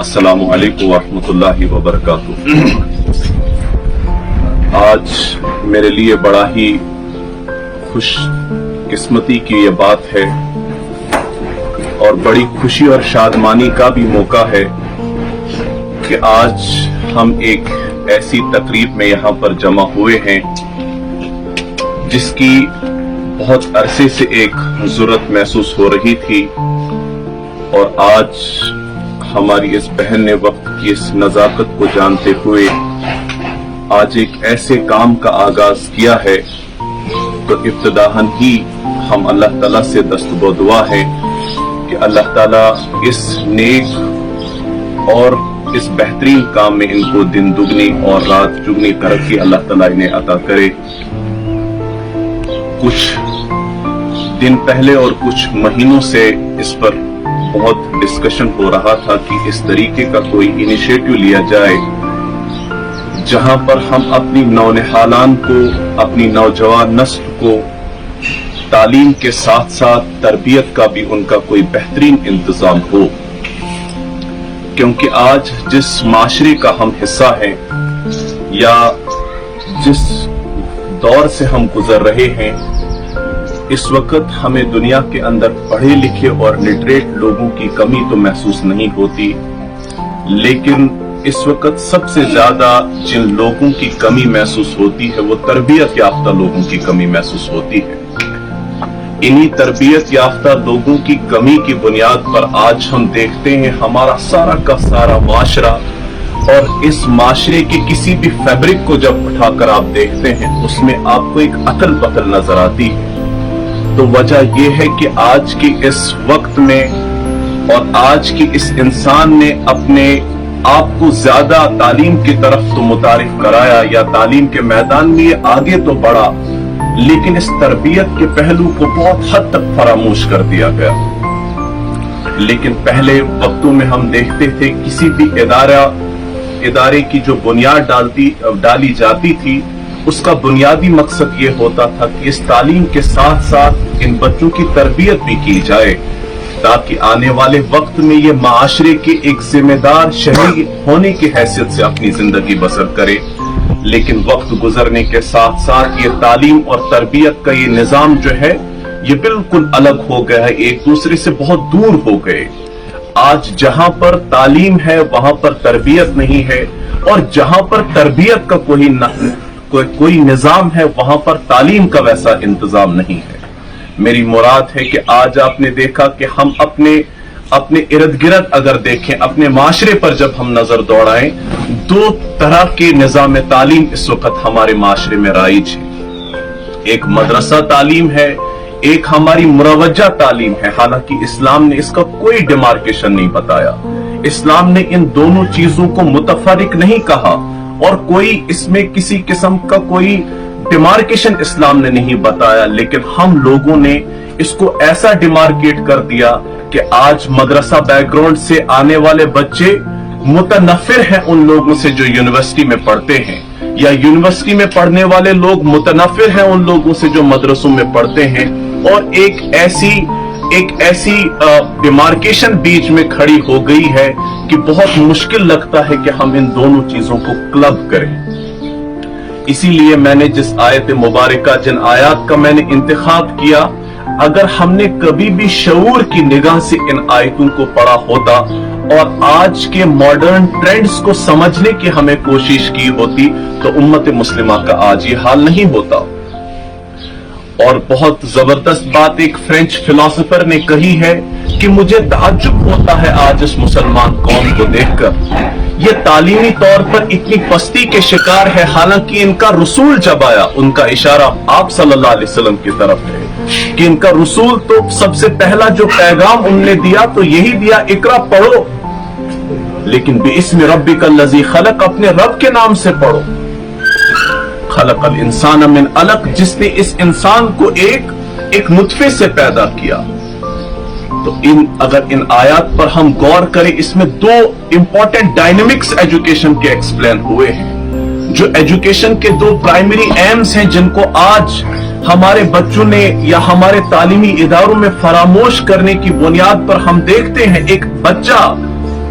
अस्सलामु अलैकुम वरहमतुल्लाहि वबरकातुहू। आज मेरे लिए बड़ा ही खुश किस्मती की ये बात है और बड़ी खुशी और शादमानी का भी मौका है कि आज हम एक ऐसी तकरीब में यहाँ पर जमा हुए हैं जिसकी बहुत अरसे से एक जरूरत महसूस हो रही थी और आज हमारी इस बहन ने वक्त की इस नजाकत को जानते हुए आज एक ऐसे काम का आगाज किया है। तो इब्तिदाहन ही हम अल्लाह ताला से दस्तबो दुआ है कि अल्लाह ताला इस नेक और इस बेहतरीन काम में इनको दिन दुगनी और रात जुगनी तरक्की अल्लाह ताला इन्हें अता करे। कुछ दिन पहले और कुछ महीनों से इस पर बहुत डिस्कशन हो रहा था कि इस तरीके का कोई इनिशिएटिव लिया जाए जहां पर हम अपनी नौनिहालान को, अपनी नौजवान नस्ल को तालीम के साथ साथ तरबियत का भी उनका कोई बेहतरीन इंतजाम हो, क्योंकि आज जिस माशरे का हम हिस्सा हैं या जिस दौर से हम गुजर रहे हैं, इस वक्त हमें दुनिया के अंदर पढ़े लिखे और लिटरेट लोगों की कमी तो महसूस नहीं होती, लेकिन इस वक्त सबसे ज्यादा जिन लोगों की कमी महसूस होती है वो तरबियत याफ्ता लोगों की कमी महसूस होती है। इन्हीं तरबियत याफ्ता लोगों की कमी की बुनियाद पर आज हम देखते हैं हमारा सारा का सारा माशरा, और इस माशरे के किसी भी फैब्रिक को जब उठाकर आप देखते हैं उसमें आपको एक अकल बकल नजर आती है। तो वजह यह है कि आज की इस वक्त में और आज की इस इंसान ने अपने आप को ज्यादा तालीम की तरफ तो मुतारिफ कराया या तालीम के मैदान में ये आगे तो बढ़ा, लेकिन इस तरबियत के पहलू को बहुत हद तक फरामोश कर दिया गया। लेकिन पहले वक्तों में हम देखते थे किसी भी इदारे की जो बुनियाद डाली जाती थी उसका बुनियादी मकसद ये होता था कि इस तालीम के साथ साथ इन बच्चों की तरबियत भी की जाए ताकि आने वाले वक्त में ये माशरे के एक जिम्मेदार शहरी होने की हैसियत से अपनी जिंदगी बसर करे। लेकिन वक्त गुजरने के साथ साथ ये तालीम और तरबियत का ये निजाम जो है ये बिल्कुल अलग हो गया है, एक दूसरे से बहुत दूर हो गए। आज जहां पर तालीम है वहां पर तरबियत नहीं है, और जहां पर तरबियत का कोई निजाम है वहां पर तालीम का वैसा इंतजाम नहीं है। मेरी मुराद है कि आज आपने देखा कि हम अपने इर्द गिर्द अगर देखें, अपने माशरे पर जब हम नजर दौड़ाएं, दो तरह के निजाम तालीम इस वक्त हमारे माशरे में राइज है। एक मदरसा तालीम है, एक हमारी मुरवज्जा तालीम है। हालांकि इस्लाम ने इसका कोई डिमार्केशन नहीं बताया, इस्लाम ने इन दोनों चीजों को मुतफरिक नहीं कहा और कोई इसमें किसी किस्म का कोई डिमार्केशन इस्लाम ने नहीं बताया। लेकिन हम लोगों ने इसको ऐसा डिमार्केट कर दिया कि आज मदरसा बैकग्राउंड से आने वाले बच्चे मुतनफिर हैं उन लोगों से जो यूनिवर्सिटी में पढ़ते हैं, या यूनिवर्सिटी में पढ़ने वाले लोग मुतनफिर हैं उन लोगों से जो मदरसों में पढ़ते हैं। और एक ऐसी डिमार्केशन बीच में खड़ी हो गई है कि बहुत मुश्किल लगता है कि हम इन दोनों चीजों को क्लब करें। इसीलिए मैंने जिस आयत मुबारका, जिन आयात का मैंने इंतखाब किया, अगर हमने कभी भी शऊर की निगाह से इन आयतों को पढ़ा होता और आज के मॉडर्न ट्रेंड्स को समझने की हमें कोशिश की होती तो उम्मत मुस्लिमा का आज ये हाल नहीं होता। और बहुत जबरदस्त बात एक फ्रेंच फिलोसोफर ने कही है कि मुझे ताज्जुब होता है आज इस मुसलमान कौम को देखकर, ये तालीमी तौर पर इतनी पस्ती के शिकार है। हालांकि इनका रसूल जब आया, उनका इशारा आप सल्लल्लाहु अलैहि वसल्लम की तरफ है कि इनका रसूल तो सबसे पहला जो पैगाम उनने दिया तो यही दिया, इकरा पढ़ो, लेकिन बिइस्मि रब्बिकल्लज़ी खलक, अपने रब के नाम से पढ़ो। खलकल इंसान मिन अलक, जिसने इस इंसान को एक नुतफे से पैदा किया। तो अगर इन आयात पर हम गौर करें, इसमें दो इंपॉर्टेंट डायनेमिक्स एजुकेशन के एक्सप्लेन हुए हैं, जो एजुकेशन के दो प्राइमरी एम्स हैं जिनको आज हमारे बच्चों ने या हमारे तालीमी इदारों में फरामोश करने की बुनियाद पर हम देखते हैं एक बच्चा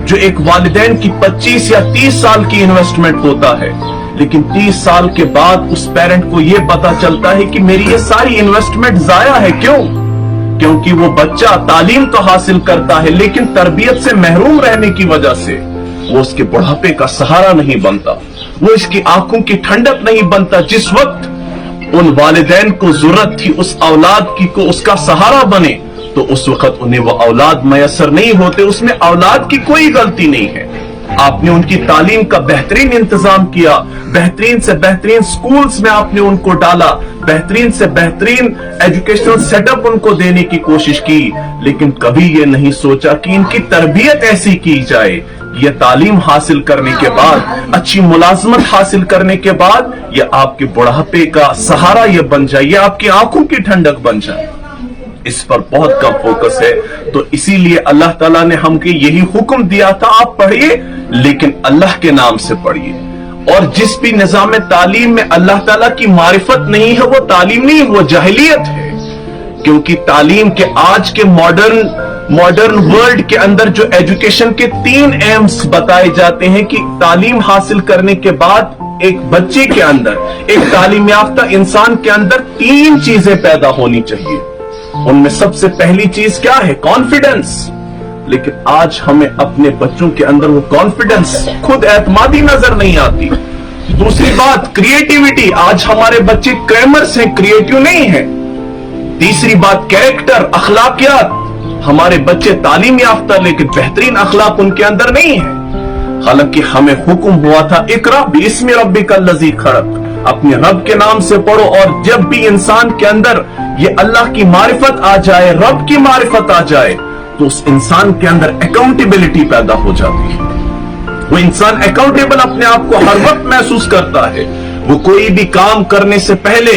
जो एक वालिदैन की 25 या 30 साल की इन्वेस्टमेंट होता है, लेकिन 30 साल के बाद उस पेरेंट को यह पता चलता है कि मेरी ये सारी इन्वेस्टमेंट जाया है। क्यों? क्योंकि वो बच्चा तालीम तो हासिल करता है, लेकिन तरबियत से महरूम रहने की वजह से वो उसके बुढ़ापे का सहारा नहीं बनता, वो इसकी आंखों की ठंडक नहीं बनता। जिस वक्त उन वालिदैन को जरूरत थी उस औलाद की को उसका सहारा बने, तो उस वक्त उन्हें वो औलाद मयसर नहीं होते। उसमें औलाद की कोई गलती नहीं है। आपने उनकी तालीम का बेहतरीन इंतजाम किया, बेहतरीन से बेहतरीन स्कूल्स में आपने उनको डाला, बेहतरीन से बेहतरीन एजुकेशनल सेटअप उनको देने की कोशिश की, लेकिन कभी ये नहीं सोचा कि इनकी तरबियत ऐसी की जाए, ये तालीम हासिल करने के बाद, अच्छी मुलाजमत हासिल करने के बाद, ये आपके बुढ़ापे का सहारा ये बन जाए, ये आपकी आंखों की ठंडक बन जाए। इस पर बहुत कम फोकस है। तो इसीलिए अल्लाह ताला ने हमको यही हुक्म दिया था, आप पढ़िए लेकिन अल्लाह के नाम से पढ़िए। और जिस भी निजाम तालीम में अल्लाह ताला की मारिफत नहीं है, वो तालीम नहीं, वो जाहिलियत है। क्योंकि तालीम के आज के मॉडर्न वर्ल्ड के अंदर जो एजुकेशन के 3 एम्स बताए जाते हैं कि तालीम हासिल करने के बाद एक बच्चे के अंदर, एक तालीम याफ्ता इंसान के अंदर 3 चीजें पैदा होनी चाहिए। उनमें सबसे पहली चीज क्या है? कॉन्फिडेंस। लेकिन आज हमें अपने बच्चों के अंदर वो कॉन्फिडेंस, खुद एतमादी नजर नहीं आती। दूसरी बात क्रिएटिविटी, आज हमारे बच्चे क्रैमर्स हैं, क्रिएटिव नहीं है। तीसरी बात कैरेक्टर, अखलाकियात, हमारे बच्चे तालीम याफ्ता लेकिन बेहतरीन अखलाक उनके अंदर नहीं है। हालांकि हमें हुक्म हुआ था इकरा बिस्मि रब्बिकल्लज़ी खलक़, अपने रब के नाम से पढ़ो। और जब भी इंसान के अंदर ये अल्लाह की मारिफत आ जाए, रब की मारिफत आ जाए, तो उस इंसान के अंदर अकाउंटेबिलिटी पैदा हो जाती है। वो इंसान अकाउंटेबल अपने आप को हर वक्त महसूस करता है। वो कोई भी काम करने से पहले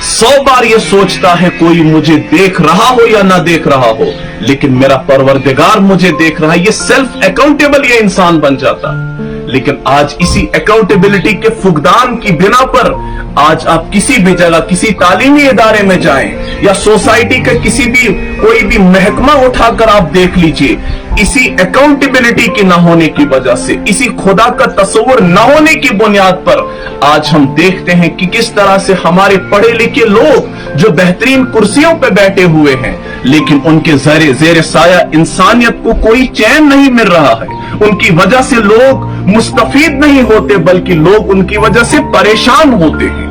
100 बार ये सोचता है कोई मुझे देख रहा हो या ना देख रहा हो, लेकिन मेरा परवरदिगार मुझे देख रहा है। ये सेल्फ अकाउंटेबल ये इंसान बन जाता है। लेकिन आज इसी अकाउंटेबिलिटी के फुकदान की बिना पर आज आप किसी भी जगह, किसी तालीमी इदारे में जाएं या सोसाइटी के किसी भी कोई भी महकमा उठाकर आप देख लीजिए, इसी अकाउंटेबिलिटी की ना होने की वजह से, इसी खुदा का तस्वुर न होने की बुनियाद पर आज हम देखते हैं कि किस तरह से हमारे पढ़े लिखे लोग जो बेहतरीन कुर्सियों पर बैठे हुए हैं, लेकिन उनके जेर साया इंसानियत को कोई चैन नहीं मिल रहा है। उनकी वजह से लोग मुस्तफीद नहीं होते, बल्कि लोग उनकी वजह से परेशान होते हैं,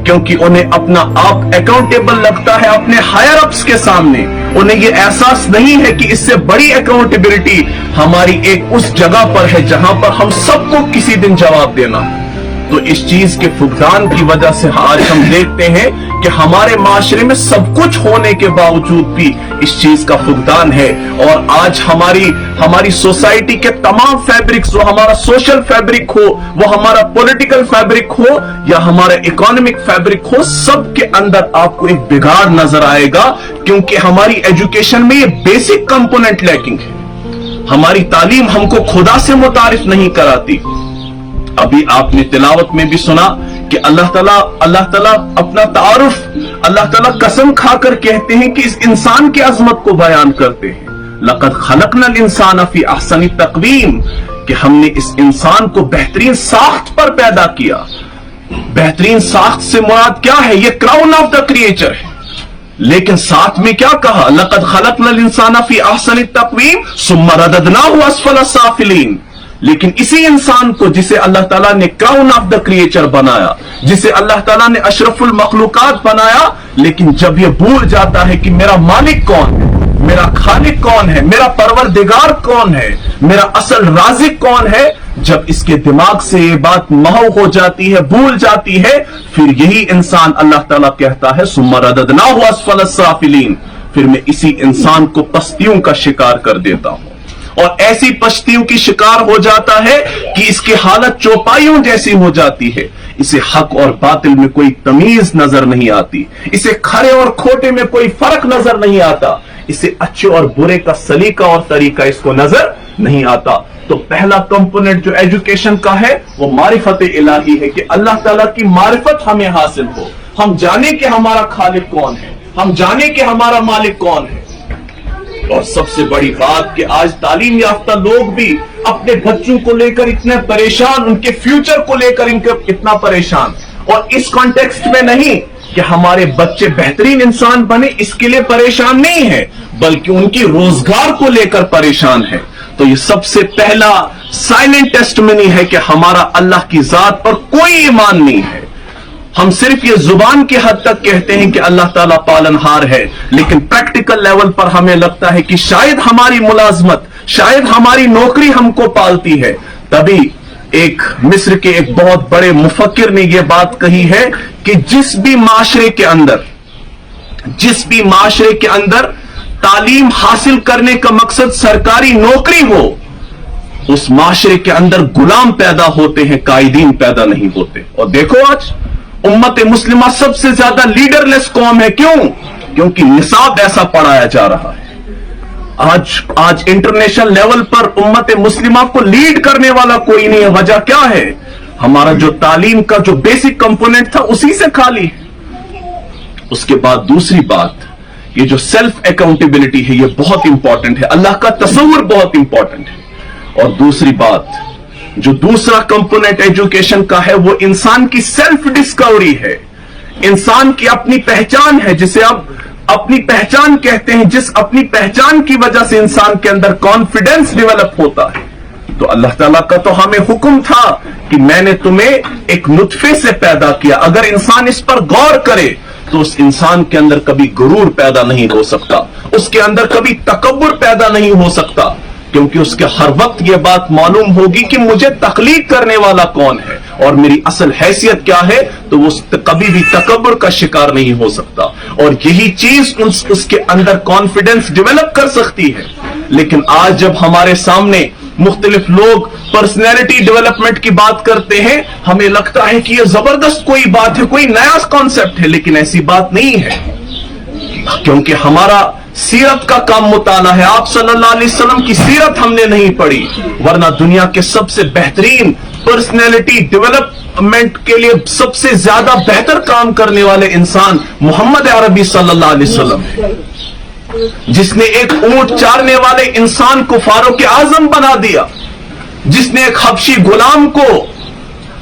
क्योंकि उन्हें अपना आप अकाउंटेबल लगता है अपने हायर अप्स के सामने। उन्हें यह एहसास नहीं है कि इससे बड़ी अकाउंटेबिलिटी हमारी एक उस जगह पर है जहां पर हम सबको किसी दिन जवाब देना। तो इस चीज के फुकदान की वजह से आज हम देखते हैं कि हमारे माशरे में सब कुछ होने के बावजूद भी इस चीज का फुकदान है। और आज हमारी सोसाइटी के तमाम फैब्रिक्स, जो हमारा सोशल फैब्रिक हो, वो हमारा पॉलिटिकल फैब्रिक हो या हमारा इकोनॉमिक फैब्रिक हो, सबके अंदर आपको एक बिगाड़ नजर आएगा, क्योंकि हमारी एजुकेशन में ये बेसिक कंपोनेंट लैकिंग है। हमारी तालीम हमको खुदा से मुतारिफ नहीं कराती। अभी आपने तिलावत में भी सुना कि अल्लाह ताला अपना तारुफ, अल्लाह ताला कसम खाकर कहते हैं कि इस इंसान की अजमत को बयान करते हैं, लक़द खलक़नल इंसान फी अहसनी तक़वीम, कि हमने इस इंसान को बेहतरीन साख्त पर पैदा किया। बेहतरीन साख्त से मुराद क्या है? ये क्राउन ऑफ द क्रिएचर है। लेकिन साथ में क्या कहा? लक़द खलक़नल इंसान फी अहसनी तक़वीम सुम्मा रददनाहु अस्फल साफिलीन। लेकिन इसी इंसान को जिसे अल्लाह ताला ने क्राउन ऑफ द क्रिएचर बनाया, जिसे अल्लाह ताला ने अशरफुल मखलूकात बनाया, लेकिन जब ये भूल जाता है कि मेरा मालिक कौन है, मेरा खालिक कौन है, मेरा परवरदिगार कौन है, मेरा असल राज़िक कौन है, जब इसके दिमाग से ये बात महव हो जाती है, भूल जाती है, फिर यही इंसान अल्लाह ताला कहता है सुम्मा रददनाहु अस्फल साफिलीन, फिर मैं इसी इंसान को पस्तियों का शिकार कर देता हूं। और ऐसी पश्तियों की शिकार हो जाता है कि इसकी हालत चौपाइयों जैसी हो जाती है। इसे हक और बातिल में कोई तमीज नजर नहीं आती, इसे खरे और खोटे में कोई फर्क नजर नहीं आता, इसे अच्छे और बुरे का सलीका और तरीका इसको नजर नहीं आता। तो पहला कंपोनेंट जो एजुकेशन का है वो मारिफत इलाही है, कि अल्लाह ताला की मारिफत हमें हासिल हो, हम जाने कि हमारा खालिक कौन है, हम जाने कि हमारा मालिक कौन है। اور سب سے بڑی بات کہ آج تعلیم یافتہ لوگ بھی اپنے بچوں کو لے کر اتنے پریشان، ان کے فیوچر کو لے کر اتنا پریشان، اور اس کانٹیکسٹ میں نہیں کہ ہمارے بچے بہترین انسان بنے اس کے لیے پریشان نہیں ہے، بلکہ ان کی روزگار کو لے کر پریشان ہے۔ تو یہ سب سے پہلا سائلنٹ ٹیسٹمنی ہے کہ ہمارا اللہ کی ذات پر کوئی ایمان نہیں ہے۔ ہم صرف یہ زبان کی حد تک کہتے ہیں کہ اللہ تعالیٰ پالنہار ہے، لیکن پریکٹیکل لیول پر ہمیں لگتا ہے کہ شاید ہماری ملازمت، شاید ہماری نوکری ہم کو پالتی ہے۔ تبھی ایک مصر کے ایک بہت بڑے مفکر نے یہ بات کہی ہے کہ جس بھی معاشرے کے اندر تعلیم حاصل کرنے کا مقصد سرکاری نوکری ہو، اس معاشرے کے اندر غلام پیدا ہوتے ہیں، قائدین پیدا نہیں ہوتے۔ اور دیکھو آج امت مسلمہ سب سے زیادہ لیڈر لیس قوم ہے۔ کیوں؟ کیونکہ نصاب ایسا پڑھایا جا رہا ہے۔ آج انٹرنیشنل لیول پر امت مسلمہ کو لیڈ کرنے والا کوئی نہیں ہے۔ وجہ کیا ہے؟ ہمارا جو تعلیم کا جو بیسک کمپوننٹ تھا اسی سے خالی ہے۔ اس کے بعد دوسری بات، یہ جو سیلف اکاؤنٹیبلٹی ہے یہ بہت امپورٹنٹ ہے، اللہ کا تصور بہت امپورٹنٹ ہے۔ اور دوسری بات، جو دوسرا کمپوننٹ ایجوکیشن کا ہے وہ انسان کی سیلف ڈسکوری ہے، انسان کی اپنی پہچان ہے، جسے اب اپنی پہچان کہتے ہیں، جس اپنی پہچان کی وجہ سے انسان کے اندر کانفیڈنس ڈیولپ ہوتا ہے۔ تو اللہ تعالیٰ کا تو ہمیں حکم تھا کہ میں نے تمہیں ایک نطفے سے پیدا کیا۔ اگر انسان اس پر غور کرے تو اس انسان کے اندر کبھی غرور پیدا نہیں ہو سکتا، اس کے اندر کبھی تکبر پیدا نہیں ہو سکتا، کیونکہ اس کے ہر وقت یہ بات معلوم ہوگی کہ مجھے تخلیق کرنے والا کون ہے اور میری اصل حیثیت کیا ہے، تو وہ کبھی بھی تکبر کا شکار نہیں ہو سکتا۔ اور یہی چیز اس کے اندر کانفیڈنس ڈیولپ کر سکتی ہے۔ لیکن آج جب ہمارے سامنے مختلف لوگ پرسنالٹی ڈیولپمنٹ کی بات کرتے ہیں، ہمیں لگتا ہے کہ یہ زبردست کوئی بات ہے، کوئی نیا کانسیپٹ ہے، لیکن ایسی بات نہیں ہے، کیونکہ ہمارا سیرت کا کام مطالعہ ہے۔ آپ صلی اللہ علیہ وسلم کی سیرت ہم نے نہیں پڑھی، ورنہ دنیا کے سب سے بہترین پرسنالٹی ڈیولپمنٹ کے لیے سب سے زیادہ بہتر کام کرنے والے انسان محمد عربی صلی اللہ علیہ وسلم ہے، جس نے ایک اونٹ چارنے والے انسان کو فاروق اعظم بنا دیا، جس نے ایک حبشی غلام کو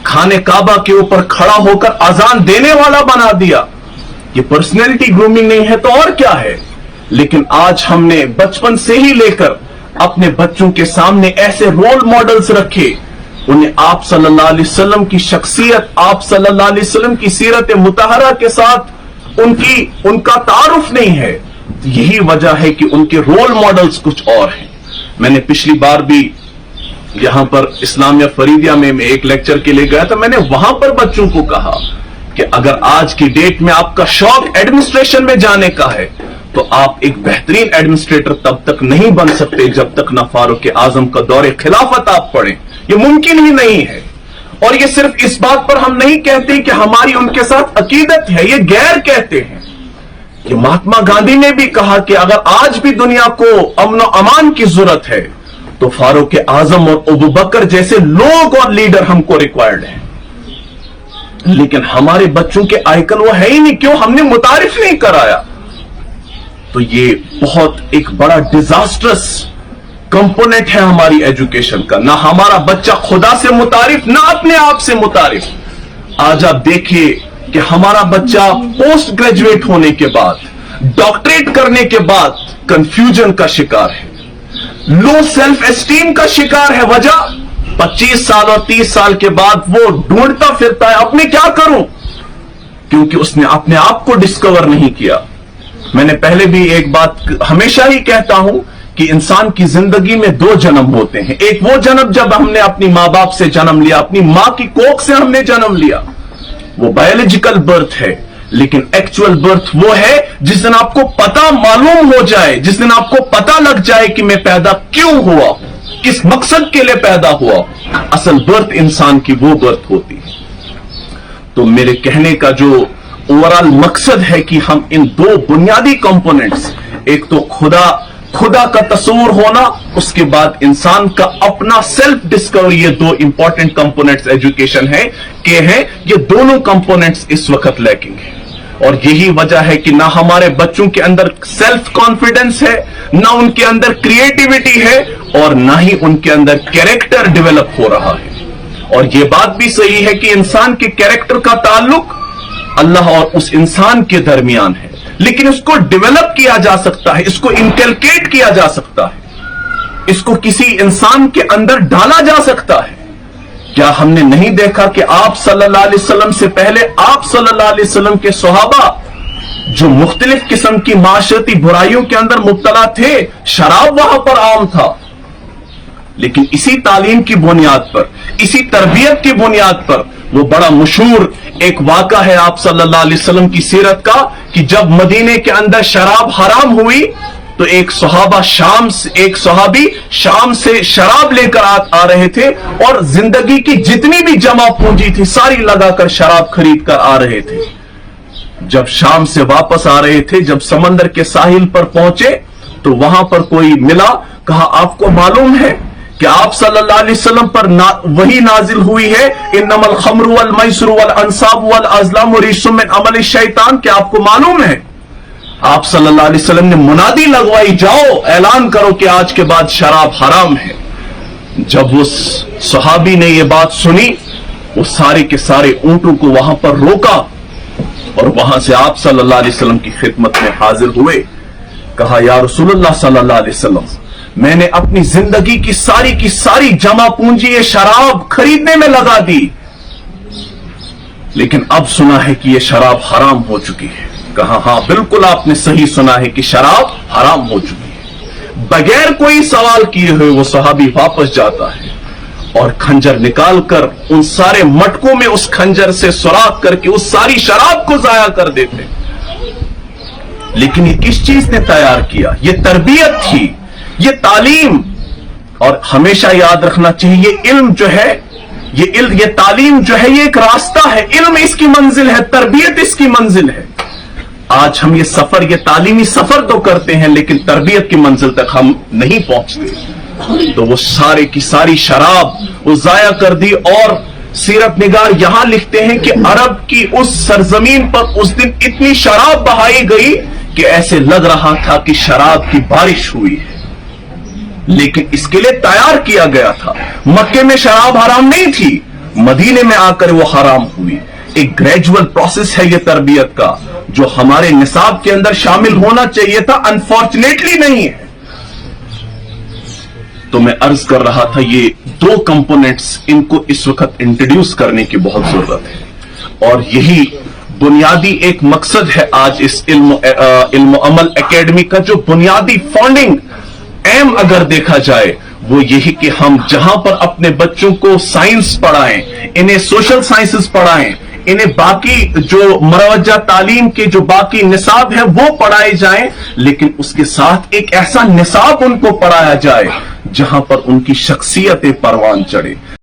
خانے کعبہ کے اوپر کھڑا ہو کر اذان دینے والا بنا دیا۔ یہ پرسنالٹی گرومنگ نہیں ہے تو اور کیا ہے؟ لیکن آج ہم نے بچپن سے ہی لے کر اپنے بچوں کے سامنے ایسے رول ماڈلز رکھے، انہیں آپ صلی اللہ علیہ وسلم کی شخصیت، آپ صلی اللہ علیہ وسلم کی سیرت مطہرہ کے ساتھ ان کا تعارف نہیں ہے۔ یہی وجہ ہے کہ ان کے رول ماڈلز کچھ اور ہیں۔ میں نے پچھلی بار بھی یہاں پر اسلامیہ فریدیہ میں ایک لیکچر کے لیے گیا تھا، میں نے وہاں پر بچوں کو کہا کہ اگر آج کی ڈیٹ میں آپ کا شوق ایڈمنسٹریشن میں جانے کا ہے تو آپ ایک بہترین ایڈمنسٹریٹر تب تک نہیں بن سکتے جب تک نہ فاروق اعظم کا دور خلافت آپ پڑھیں، یہ ممکن ہی نہیں ہے۔ اور یہ صرف اس بات پر ہم نہیں کہتے کہ ہماری ان کے ساتھ عقیدت ہے، یہ غیر کہتے ہیں۔ یہ مہاتما گاندھی نے بھی کہا کہ اگر آج بھی دنیا کو امن و امان کی ضرورت ہے تو فاروق اعظم اور ابو بکر جیسے لوگ اور لیڈر ہم کو ریکوائرڈ ہیں۔ لیکن ہمارے بچوں کے آئیکن وہ ہے ہی نہیں، کیوں؟ ہم نے متعارف نہیں کرایا۔ تو یہ بہت ایک بڑا ڈیزاسٹرس کمپوننٹ ہے ہماری ایجوکیشن کا، نہ ہمارا بچہ خدا سے متعارف، نہ اپنے آپ سے متعارف۔ آج آپ دیکھیے کہ ہمارا بچہ پوسٹ گریجویٹ ہونے کے بعد، ڈاکٹریٹ کرنے کے بعد کنفیوژن کا شکار ہے، لو سیلف اسٹیم کا شکار ہے۔ وجہ 25 سال اور 30 سال کے بعد وہ ڈھونڈتا پھرتا ہے اب میں کیا کروں، کیونکہ اس نے اپنے آپ کو ڈسکور نہیں کیا۔ میں نے پہلے بھی ایک بات ہمیشہ ہی کہتا ہوں کہ انسان کی زندگی میں 2 جنم ہوتے ہیں۔ ایک وہ جنم جب ہم نے اپنی ماں باپ سے جنم لیا، اپنی ماں کی کوکھ سے ہم نے جنم لیا، وہ بایولوجیکل برتھ ہے۔ لیکن ایکچوئل برتھ وہ ہے جس دن آپ کو پتا معلوم ہو جائے، جس دن آپ کو پتا لگ جائے کہ میں پیدا کیوں ہوا، کس مقصد کے لیے پیدا ہوا۔ اصل برتھ انسان کی وہ برتھ ہوتی ہے۔ تو میرے کہنے کا جو اوورال مقصد ہے کہ ہم ان 2 بنیادی کمپوننٹس، ایک تو خدا کا تصور ہونا، اس کے بعد انسان کا اپنا سیلف ڈسکوری، یہ 2 امپورٹنٹ کمپوننٹس ایجوکیشن ہے کہ ہیں، یہ دونوں کمپوننٹس اس وقت لیکنگ ہیں۔ اور یہی وجہ ہے کہ نہ ہمارے بچوں کے اندر سیلف کانفیڈنس ہے، نہ ان کے اندر کریٹیوٹی ہے، اور نہ ہی ان کے اندر کیریکٹر ڈیولپ ہو رہا ہے۔ اور یہ بات بھی صحیح ہے کہ انسان کے کیریکٹر کا تعلق اللہ اور اس انسان کے درمیان ہے، لیکن اس کو ڈیولپ کیا جا سکتا ہے، اس کو انکلکیٹ کیا جا سکتا ہے، اس کو کسی انسان کے اندر ڈالا جا سکتا ہے۔ کیا ہم نے نہیں دیکھا کہ آپ صلی اللہ علیہ وسلم سے پہلے آپ صلی اللہ علیہ وسلم کے صحابہ جو مختلف قسم کی معاشرتی برائیوں کے اندر مبتلا تھے، شراب وہاں پر عام تھا، لیکن اسی تعلیم کی بنیاد پر، اسی تربیت کی بنیاد پر وہ بڑا مشہور ایک واقعہ ہے آپ صلی اللہ علیہ وسلم کی سیرت کا کہ جب مدینے کے اندر شراب حرام ہوئی تو ایک صحابی شام سے شراب لے کر آ رہے تھے اور زندگی کی جتنی بھی جمع پونجی تھی ساری لگا کر شراب خرید کر آ رہے تھے۔ جب شام سے واپس آ رہے تھے، جب سمندر کے ساحل پر پہنچے تو وہاں پر کوئی ملا، کہا آپ کو معلوم ہے کہ آپ صلی اللہ علیہ وسلم پر وہی نازل ہوئی ہے انما الخمر والمیسر والانصاب والازلام رجس من عمل الشیطان، کہ آپ کو معلوم ہے؟ آپ صلی اللہ علیہ وسلم نے منادی لگوائی، جاؤ اعلان کرو کہ آج کے بعد شراب حرام ہے۔ جب اس صحابی نے یہ بات سنی، وہ سارے کے سارے اونٹوں کو وہاں پر روکا اور وہاں سے آپ صلی اللہ علیہ وسلم کی خدمت میں حاضر ہوئے۔ کہا یا رسول اللہ صلی اللہ علیہ وسلم، میں نے اپنی زندگی کی ساری جمع پونجی یہ شراب خریدنے میں لگا دی، لیکن اب سنا ہے کہ یہ شراب حرام ہو چکی ہے۔ کہا ہاں بالکل آپ نے صحیح سنا ہے کہ شراب حرام ہو چکی ہے۔ بغیر کوئی سوال کیے ہوئے وہ صحابی واپس جاتا ہے اور کھنجر نکال کر ان سارے مٹکوں میں اس کھنجر سے سوراخ کر کے اس ساری شراب کو ضائع کر دیتے۔ لیکن یہ کس چیز نے تیار کیا؟ یہ تربیت تھی، یہ تعلیم۔ اور ہمیشہ یاد رکھنا چاہیے علم جو ہے، یہ تعلیم جو ہے، یہ ایک راستہ ہے، علم اس کی منزل ہے، تربیت اس کی منزل ہے۔ آج ہم یہ تعلیمی سفر تو کرتے ہیں لیکن تربیت کی منزل تک ہم نہیں پہنچتے۔ تو وہ سارے کی ساری شراب وہ ضائع کر دی، اور سیرت نگار یہاں لکھتے ہیں کہ عرب کی اس سرزمین پر اس دن اتنی شراب بہائی گئی کہ ایسے لگ رہا تھا کہ شراب کی بارش ہوئی ہے، لیکن اس کے لیے تیار کیا گیا تھا۔ مکے میں شراب حرام نہیں تھی، مدینے میں آ کر وہ حرام ہوئی۔ ایک گریجول پروسیس ہے یہ تربیت کا، جو ہمارے نصاب کے اندر شامل ہونا چاہیے تھا، انفارچونیٹلی نہیں ہے۔ تو میں عرض کر رہا تھا یہ دو کمپوننٹس ان کو اس وقت انٹروڈیوس کرنے کی بہت ضرورت ہے، اور یہی بنیادی ایک مقصد ہے آج اس علم و عمل اکیڈمی کا۔ جو بنیادی فاؤنڈنگ ایم اگر دیکھا جائے وہ یہی کہ ہم جہاں پر اپنے بچوں کو سائنس پڑھائیں، انہیں سوشل سائنسز پڑھائیں، انہیں باقی جو مروجہ تعلیم کے جو باقی نصاب ہے وہ پڑھائے جائیں، لیکن اس کے ساتھ ایک ایسا نصاب ان کو پڑھایا جائے جہاں پر ان کی شخصیت پروان چڑھے۔